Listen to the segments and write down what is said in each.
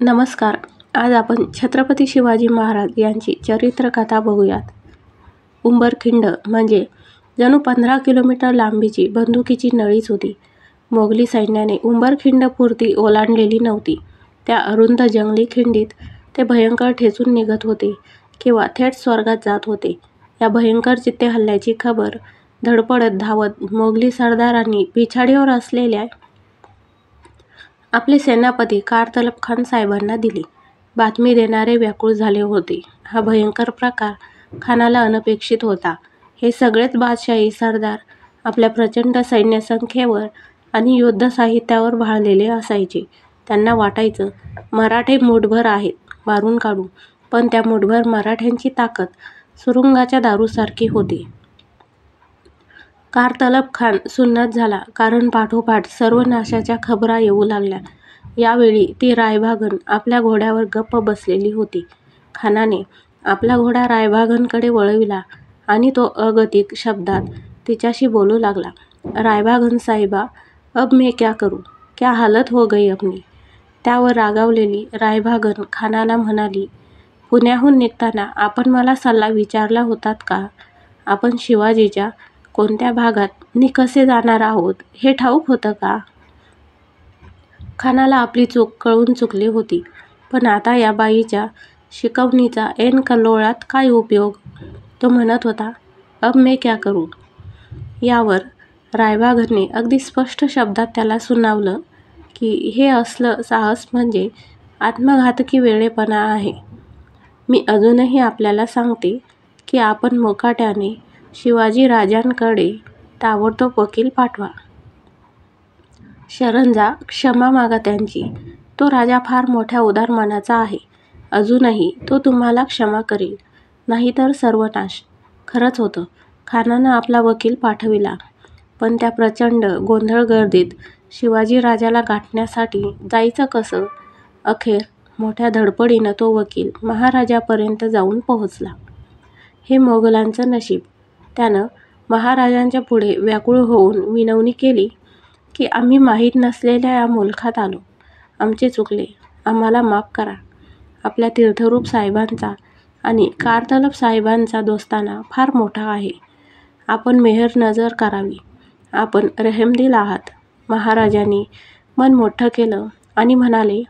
नमस्कार. आज आपण छत्रपती शिवाजी महाराज यांची चरित्रकथा बघूयात. उंबरखिंड म्हणजे जणू 15 किलोमीटर लांबीची बंदुकीची नळीच होती. मोगली सैन्याने उंबरखिंड पुरती ओलांडलेली नव्हती. त्या अरुंद जंगली खिंडीत ते भयंकर ठेचून निघत होते किंवा थेट स्वर्गात जात होते. या भयंकर चित्ते हल्ल्याची खबर धडपडत धावत मोगली सरदारांनी पिछाडीवर असलेल्या आपले सेनापती कारतलब खान साहेबांना दिली. बातमी देणारे व्याकुळ झाले होते. हा भयंकर प्रकार खानाला अनपेक्षित होता. हे सगळेच बादशाही सरदार आपल्या प्रचंड सैन्यसंख्येवर आणि युद्ध साहित्यावर भाळलेले असायचे. त्यांना वाटायचं मराठे मूठभर आहेत, मारून काढू. पण त्या मूठभर मराठ्यांची ताकद सुरुंगाच्या दारूसारखी होती. कारतलब खान सुन्नत झाला, कारण पाठोपाठ सर्वनाशाच्या खबरा येऊ लागल्या. यावेळी ती रायबागन आपल्या घोड्यावर गप्प बसलेली होती. खानाने आपला घोडा रायबागनकडे वळविला आणि तो अगतिक शब्दात तिच्याशी बोलू लागला. रायबागन साहिबा, अब मैं क्या करूं? क्या हालत हो गई अपनी? त्यावर रागावलेली रायबागन खानाला म्हणाली, पुण्याहून निघताना आपण मला सल्ला विचारला होतात का? आपण शिवाजीच्या कोणत्या भागात नि कसे जाणार आहोत हे ठाऊक होतं का? खानाला आपली चूक कळून चुकली होती. पण आता या बाईच्या शिकवणीचा ऐन कल्लोळात काय उपयोग? तो म्हणत होता, अब मैं क्या करूं? यावर रायबागनने अगदी स्पष्ट शब्दात त्याला सुनावलं की हे असलं साहस म्हणजे आत्मघातकी वेडेपणा आहे. मी अजूनही आपल्याला सांगते की आपण मुकाट्याने शिवाजी राजांकडे ताबडतोब वकील पाठवा. शरण जा, क्षमा मागा त्यांची. तो राजा फार मोठ्या उदार मनाचा आहे. अजूनही तो तुम्हाला क्षमा करेल, नाहीतर सर्वनाश. खरंच होतं. खानानं आपला वकील पाठविला. पण त्या प्रचंड गोंधळ गर्दीत शिवाजी राजाला गाठण्यासाठी जायचं कसं? अखेर मोठ्या धडपडीनं तो वकील महाराजापर्यंत जाऊन पोहोचला. हे मोगलांचं नशीब. त्यानं महाराजांच्या पुढे व्याकुळ होऊन विनवणी केली की आम्ही माहीत नसलेल्या या मुलखात आलो. आमचे चुकले. आम्हाला माफ करा. आपल्या तीर्थरूप साहेबांचा आणि कारतलब साहेबांचा दोस्ताना फार मोठा आहे. आपण मेहर नजर करावी. आपण रहेमदिल आहात. महाराजांनी मन मोठं केलं आणि म्हणाले,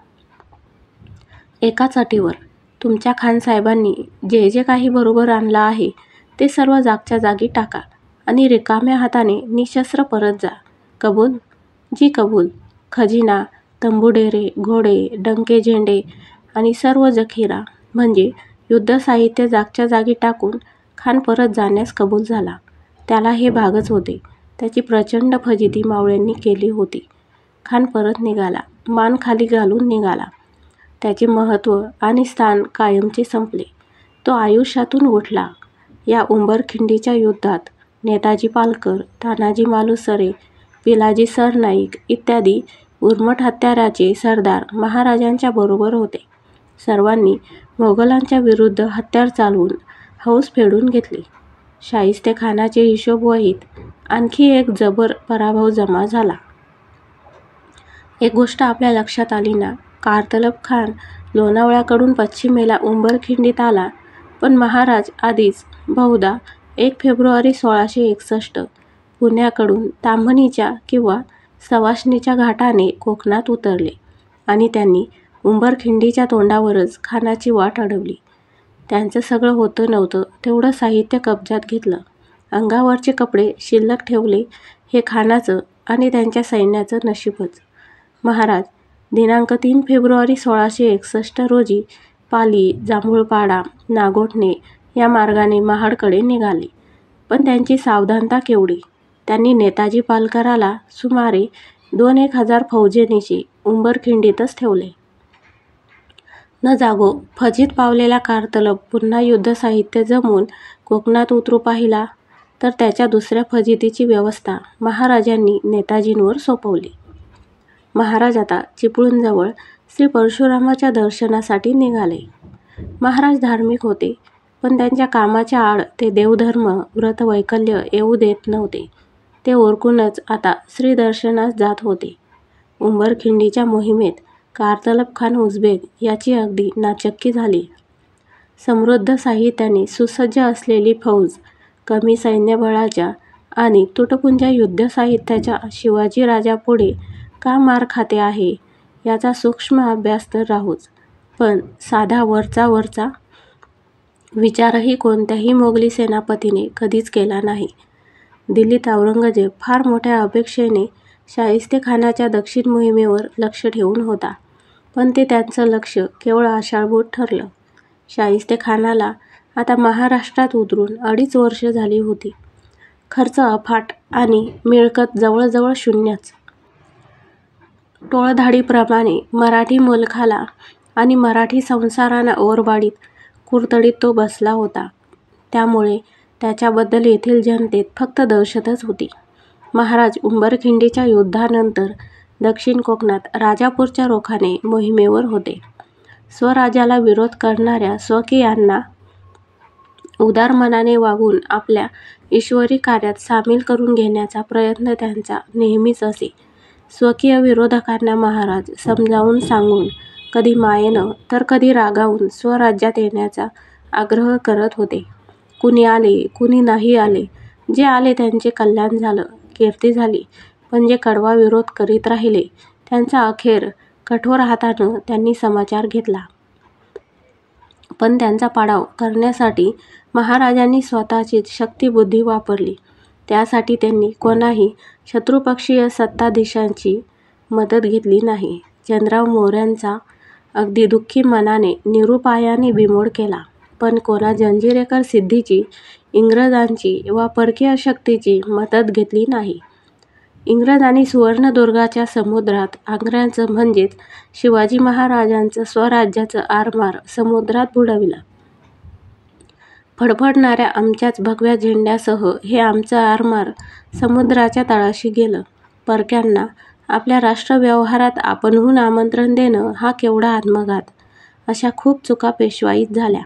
एकाच अटीवर. तुमच्या खानसाहेबांनी जे जे काही बरोबर आणलं आहे ते सर्व जागच्या जागी टाका आणि रिकाम्या हाताने निशस्त्र परत जा. कबूल? जी कबूल. खजिना, तंबुडेरे, घोडे, डंके, झेंडे आणि सर्व जखिरा म्हणजे युद्ध साहित्य जागच्या जागी टाकून खान परत जाण्यास कबूल झाला. त्याला हे भागच होते. त्याची प्रचंड फजिती मावळ्यांनी केली होती. खान परत निघाला. मान खाली घालून निघाला. त्याचे महत्त्व आणि स्थान कायमचे संपले. तो आयुष्यातून उठला. या उंबरखिंडीच्या युद्धात नेताजी पालकर, तानाजी मालुसरे, पिलाजी सरनाईक इत्यादी उर्मट हत्याराचे सरदार महाराजांच्या बरोबर होते. सर्वांनी मोगलांच्या विरुद्ध हत्यार चालवून हौस फेडून घेतली. शाहिस्तेखानाचे हिशोबवहीत आणखी एक जबर पराभव जमा झाला. एक गोष्ट आपल्या लक्षात आली ना? कारतलब खान लोणावळ्याकडून पश्चिमेला उंबरखिंडीत आला, पण महाराज आधीच बहुधा 1 फेब्रुवारी 1661 पुण्याकडून ताम्हणीच्या किंवा सवाष्णीच्या घाटाने कोकणात उतरले आणि त्यांनी उंबरखिंडीच्या तोंडावरच खानाची वाट अडवली. त्यांचं सगळं होतं नव्हतं तेवढं साहित्य कब्जात घेतलं. अंगावरचे कपडे शिल्लक ठेवले. हे खानाचं आणि त्यांच्या सैन्याचं नशीबच. महाराज दिनांक 3 फेब्रुवारी 1661 रोजी पाली, जांभूळपाडा, नागोठणे या मार्गाने महाडकडे निघाले. पण त्यांची सावधानता केवढी! त्यांनी नेताजी पालकराला सुमारे 2-1 हजार फौजेनिशी उंबरखिंडीतच ठेवले. न जागो फजित पावलेला कारतलब पुन्हा युद्धसाहित्य जमवून कोकणात उतरू पाहिला तर त्याच्या दुसऱ्या फजितीची व्यवस्था महाराजांनी नेताजींवर सोपवली. महाराज आता चिपळूणजवळ श्री परशुरामाच्या दर्शनासाठी निघाले. महाराज धार्मिक होते, पण त्यांच्या कामाच्या आड ते देवधर्म, व्रतवैकल्य येऊ देत नव्हते. ते ओरकूनच आता श्रीदर्शनास जात होते. उंबरखिंडीच्या मोहिमेत कारतलब खान उझबेक याची अगदी नाचक्की झाली. समृद्ध साहित्याने सुसज्ज असलेली फौज, कमी सैन्यबळाच्या आणि तुटपुंज्या युद्धसाहित्याच्या शिवाजी राजापुढे का मार खाते आहे याचा सूक्ष्म अभ्यास तर राहोच, पण साधा वरचा विचारही कोणत्याही मोगली सेनापतीने कधीच केला नाही. दिल्लीत औरंगजेब फार मोठ्या अपेक्षेने शाहिस्तेखानाच्या दक्षिण मोहिमेवर लक्ष ठेवून होता, पण ते त्यांचं लक्ष केवळ आशाळभूत ठरलं. शाहिस्तेखानाला आता महाराष्ट्रात उतरून 2.5 वर्ष झाली होती. खर्च अफाट आणि मिळकत जवळजवळ शून्यच. टोळधाडीप्रमाणे मराठी मुलखाला आणि मराठी संसारांना ओरबाडीत कुरतडीत तो बसला होता. त्यामुळे त्याच्याबद्दल येथील जनतेत फक्त दहशतच होती. महाराज उंबरखिंडीच्या युद्धानंतर दक्षिण कोकणात राजापूरच्या रोखाने मोहिमेवर होते. स्वराज्याला विरोध करणाऱ्या स्वकीयांना उदार मनाने वागून आपल्या ईश्वरी कार्यात सामील करून घेण्याचा प्रयत्न त्यांचा नेहमीच असे. स्वकीय विरोधकांना महाराज समजावून सांगून, कधी मायेनं तर कधी रागावून स्वराज्यात येण्याचा आग्रह करत होते. कुणी आले, कुणी नाही आले, जे आले त्यांचे कल्याण झालं, कीर्ती झाली, पण जे कडवा विरोध करीत राहिले त्यांचा अखेर कठोर हातानं त्यांनी समाचार घेतला. पण त्यांचा पाडाव करण्यासाठी महाराजांनी स्वतःचीच शक्तिबुद्धी वापरली. त्यासाठी त्यांनी कोणाही शत्रुपक्षीय सत्ताधीशांची मदत घेतली नाही. चंद्रराव मोऱ्यांचा अगदी दुःखी मनाने निरुपायाने बिमोड केला, पण कोणा जंजिरेकर सिद्धीची, इंग्रजांची वा परकीय शक्तीची मदत घेतली नाही. इंग्रजांनी सुवर्णदुर्गाच्या समुद्रात आग्र्याचं म्हणजेच शिवाजी महाराजांचं स्वराज्याचं आरमार समुद्रात बुडविलं. फडफडणाऱ्या आमच्याच भगव्या झेंड्यासह हे आमचं आरमार समुद्राच्या तळाशी गेलं. परक्यांना आपल्या राष्ट्रव्यवहारात आपणहून आमंत्रण देणं हा केवढा आत्मघात. अशा खूप चुका पेशवाईत झाल्या.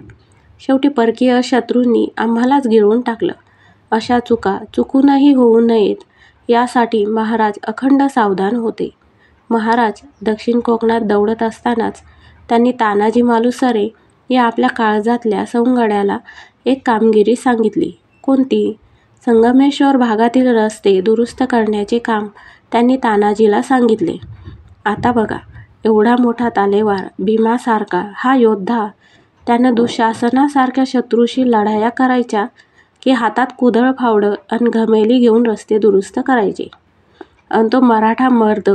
शेवटी परकीय शत्रूंनी आम्हालाच गिळून टाकलं. अशा चुका चुकूनही होऊ नयेत यासाठी महाराज अखंड सावधान होते. महाराज दक्षिण कोकणात दौडत असतानाच त्यांनी तानाजी मालुसरे या आपल्या काळजातल्या सवंगड्याला एक कामगिरी सांगितली. कोणती? संगमेश्वर भागातील रस्ते दुरुस्त करण्याचे काम त्यांनी तानाजीला सांगितले. आता बघा, एवढा मोठा तालेवार, भीमासारखा हा योद्धा, त्यानं दुःशासनासारख्या शत्रूशी लढाया करायच्या की हातात कुदळ फावडं अन घमेली घेऊन रस्ते दुरुस्त करायचे? अन तो मराठा मर्द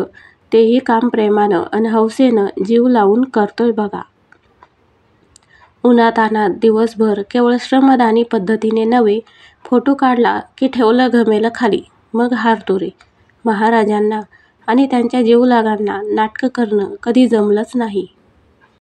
तेही काम प्रेमानं अन हौसेनं जीव लावून करतोय बघा. उन्हातान्हात दिवसभर केवळ श्रमदानी पद्धतीने नव्हे, फोटो काढला की ठेवलं घमेलं खाली, मग हारतो रे. महाराजांना आणि त्यांच्या जीवलगांना नाटकं करणं कधी जमलंच नाही.